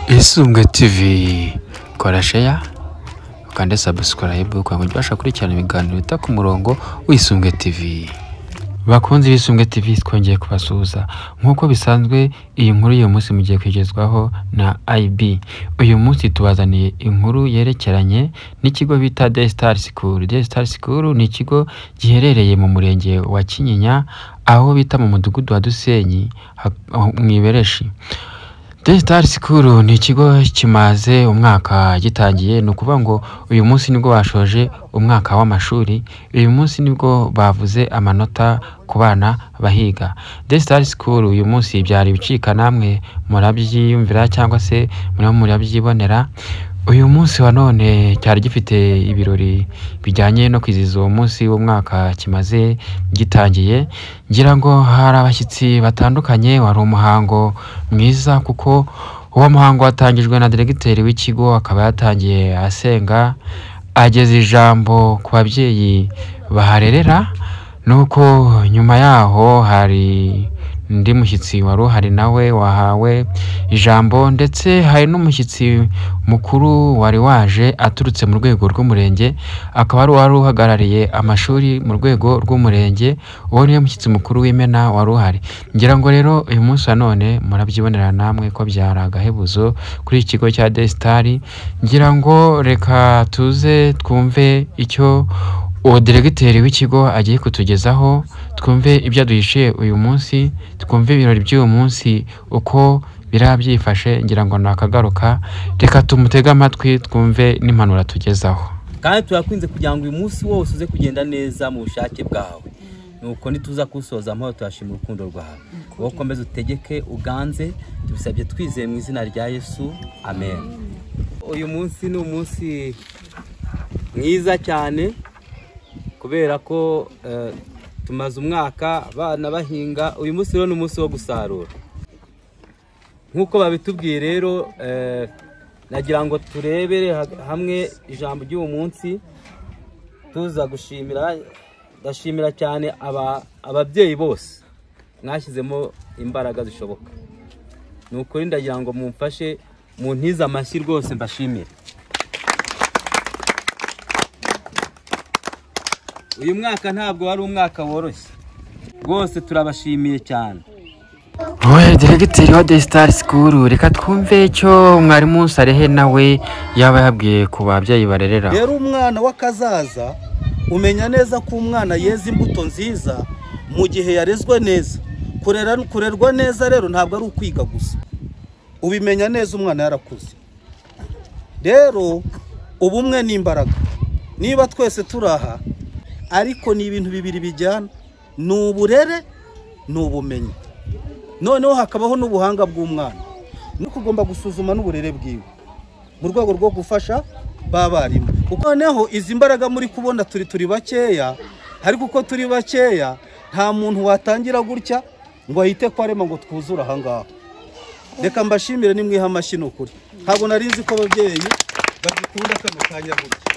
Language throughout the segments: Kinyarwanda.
Isumbwe TV kora share ukande subscribe kwa kujya kurikirana ibiganiro bita ku murongo w'Isumbwe TV. Bakunzi b'Isumbwe TV twongeye kubasuhuza nkuko bisanzwe. Iyi nkuru uyu munsi mugiye kwigezwaho na IB. Uyu munsi tubazaniye inkuru yerekeranye n'ikigo bita The Star School. The Star School ni ikigo giherereye mu murenge wa Kinyinya, aho bita mu mudugudu wa Dusenyi mwibereshi. The Star School ni ikigo kimaze umwaka gitangiye, no kuvuga ngo uyu munsi nibwo bashoje umwaka w'amashuri. Uyu munsi nibwo bavuze amanota ku bana bahiga. The Star School uyu munsi byari bicika, namwe murabyiyumvira cyangwa se murabyibonera. Uyu munsi wa none cyari gifite ibirori bijyanye no kwizihiza uwo munsi w'umwaka kimaze gitangiye. Ngira ngo hari abashyitsi batandukanye, wari umuhango mwiza kuko uwo muhango watangijwe na diregiteri w'ikigo, akaba yatangiye asenga, ageza ijambo ku babyeyi baharerera. Nuko nyuma yaho hari undi mushyitsi wari uhari nawe wahawe ijambo, ndetse hari n'umushyitsi mukuru wari waje aturutse mu rwego rw'umurenge, akaba ari wari uhagarariye amashuri mu rwego rw'umurenge. Uwo niwe mushyitsi mukuru w'Imena wari uhari. Ngira ngo rero uyu munsi wa none murabyibonera namwe ko byari agahebuzo kuri iki kigo cya The Star. Ngira ngo reka tuze twumve icyo uwo diregiteri w'ikigo agiye kutugezaho, twumve ibyo duhishiye uyu munsi, twumve ibirori by'uyu munsi uko birabyifashe. Ngira ngo nakagaruka, reka tumutega amatwi twumve n'impanuro tugezaho. Kandi turakunze kugira ngo uyu munsi wose uze kugenda neza mu bushake bwawe. Nuko nituza kusoza amahoro turashima urukundo rwawe. Wowe komeza utegeke uganze, tubisabye twizeye mu izina rya Yesu, amen. Uyu munsi ni umunsi mwiza cyane kubera ko tumaze umwaka abana bahinga. Uyu munsi rero ni umunsi wo gusarura nk'uko babitubwiye. Rero nagira ngo turebere hamwe ijambo ry'uwo munsi, tuza gushimira. Ndashimira cyane ababyeyi bose mwashyizemo imbaraga zishoboka. Ni ukuri ndagira ngo mumfashe muntize amashyi rwose mbashimire. Uyu mwaka ntabwo wari umwaka woroshye rwose, turabashimiye cyane. Oya diregiteri wa The Star School, reka twumve icyo mwarimu Sarehe nawe yaba yabwiye ku babyeyi barerera. Rero umwana w'akazaza umenya neza ko umwana yeza imbuto nziza mu gihe yarezwe neza. Kurerwa neza rero ntabwo ari ukwiga gusa, ubimenya neza umwana yarakuze. Rero ubumwe n'imbaraga, niba twese turaha, ariko ni ibintu bibiri bijyana, ni uburere n'ubumenyi, noneho hakabaho n'ubuhanga bw'umwana. Nuko ugomba gusuzuma n'uburere bwiwe mu rwego rwo gufasha babarimu. Noneho izi mbaraga muri kubona turi bakeya, ariko uko turi bakeya nta muntu watangira gutya ngo ahite kwarema ngo twuzura aha ngaha. Reka mbashimire nimwiha amashyi n'ukuri. Ntabwo nari nzi ko ababyeyi bagikunda kano kanya gutya.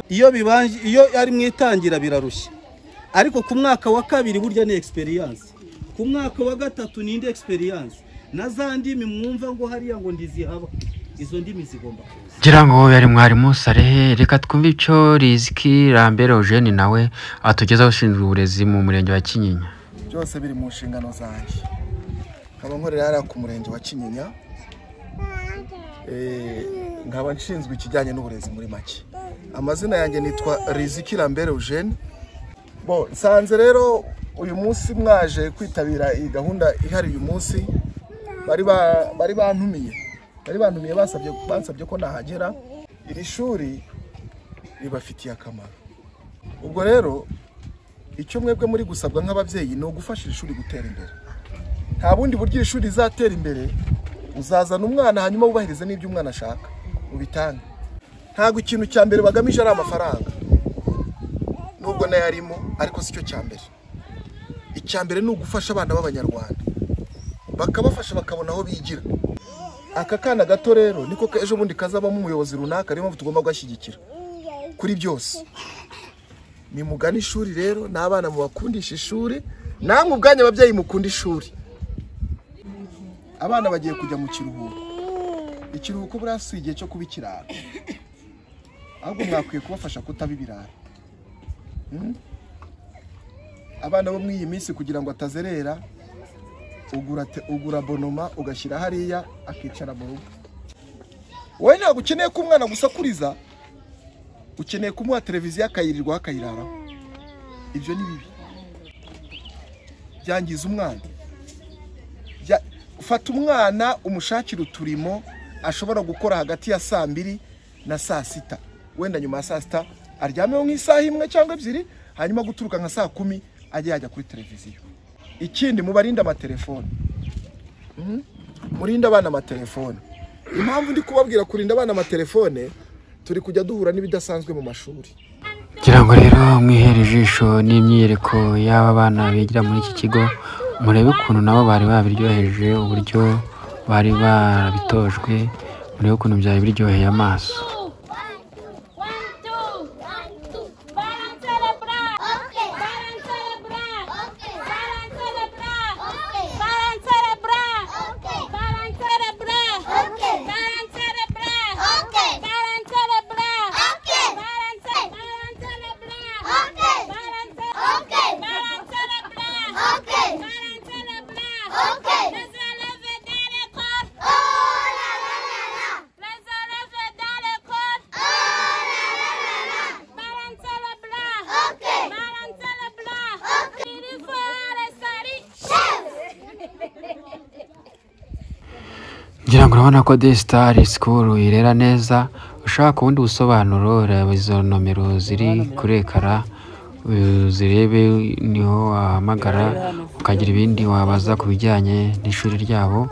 Iyo ari mwitangira birarushya, ariko ku mwaka wa kabiri burya ni experience, ku mwaka wa gatatu ni indi experience. Na za ndimi mwumva ngo hariya ngo ndizihaba, izo ndimi zigomba kuza. Ngira ngo yari mwarimu Sarehe. Reka twumve icyo Riziki Lambert Eugene nawe atugezaho ushinzwe uburezi mu murenge wa Kinyinya. Byose biri mu nshingano zanjye, nkaba nkorera hariya ku murenge wa Kinyinya. Nkaba nshinzwe ikijyanye n'uburezi muri make. Amazina yanjye nitwa Riziki Lambert Eugene. Nsanze rero uyu munsi mwaje kwitabira iyi gahunda ihari uyu munsi. Bari bantumiye basabye ko nahagera. Iri shuri ribafitiye akamaro. Ubwo rero icyo mwebwe muri gusabwa nk'ababyeyi ni ugufasha ishuri gutera imbere. Nta bundi buryo ishuri rizatera imbere, uzazana umwana hanyuma wubahirize n'ibyo umwana ashaka ubitange. Ntabwo ikintu cya mbere bagamije ari amafaranga, nubwo nayo arimo, ariko si cyo cya mbere. Icya mbere ni ugufasha abana b'Abanyarwanda, bakabafasha bakabona aho bigira. Aka kana gato rero niko ejo bundi kazabamo umuyobozi runaka, niyo mpamvu tugomba gushyigikira kuri byose. Ni mugana ishuri rero, n'abana mubakundisha ishuri, namwe ubwanyu ababyeyi mukunda ishuri. abana bagiye kujya mu kiruhuko. Ikiruhuko burasi igihe cyo kuba ikirara, ahubwo mwakwiye kubafasha kutaba ibirara. Abana bo muri iyi minsi kugira ngo atazerera, ugura bonoma ugashyira hariya akicara mu rugo. Wowe ntabwo ukeneye ko umwana gusakuriza, ukeneye kumuha televiziyo akayirirwa akayirara. Ibyo ni bibi, byangiza umwana. Ufata umwana umushakira uturimo ashobora gukora hagati ya 2:00 na 6:00, wenda nyuma ya 6:00 aryameho nk'isaha imwe cyangwa ebyiri, hanyuma guturuka nka 10:00 ajya kuri televiziyo. Ikindi mubarinda amatelefone, murinda abana amatelefone. Impamvu ndi kubabwira kurinda abana amatelefone, turi kujya duhura n'ibidasanzwe mu mashuri. Ngira ngo rero mwihere ijisho n'imyiyereko y'aba bana bigira muri iki kigo, murebe ukuntu nabo bari babiryoheje, uburyo bari barabitojwe, murebe ukuntu byari biryoheye amaso. Ngira ngo urabona ko The Star School irera neza. Ushaka ubundi busobanuro, reba izo nomero ziri kuri ekara, uzirebe niho wahamagara ukagira ibindi wabaza ku bijyanye n'ishuri ryabo.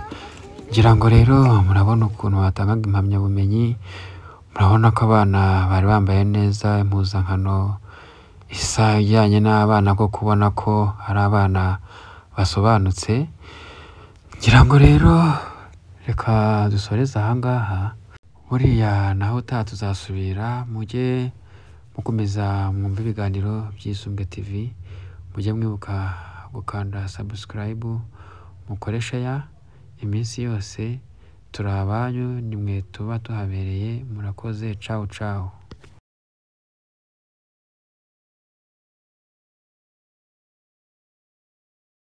Ngira ngo rero murabona ukuntu batangaga impamyabumenyi, murabona ko abana bari bambaye neza, impuzankano isa ijyanye n'abana, ko kubona ko ari abana basobanutse. Ngira ngo rero reka dusoreze ahangaha, buriya naho tuzasubira. Mujye mukomeza mwumva ibiganiro by'Isumbwe TV, mujye mwibuka gukanda subscribe, mukore share. Iminsi yose turi abanyu, nimwe tuba tuhabereye. Murakoze, ciao ciao.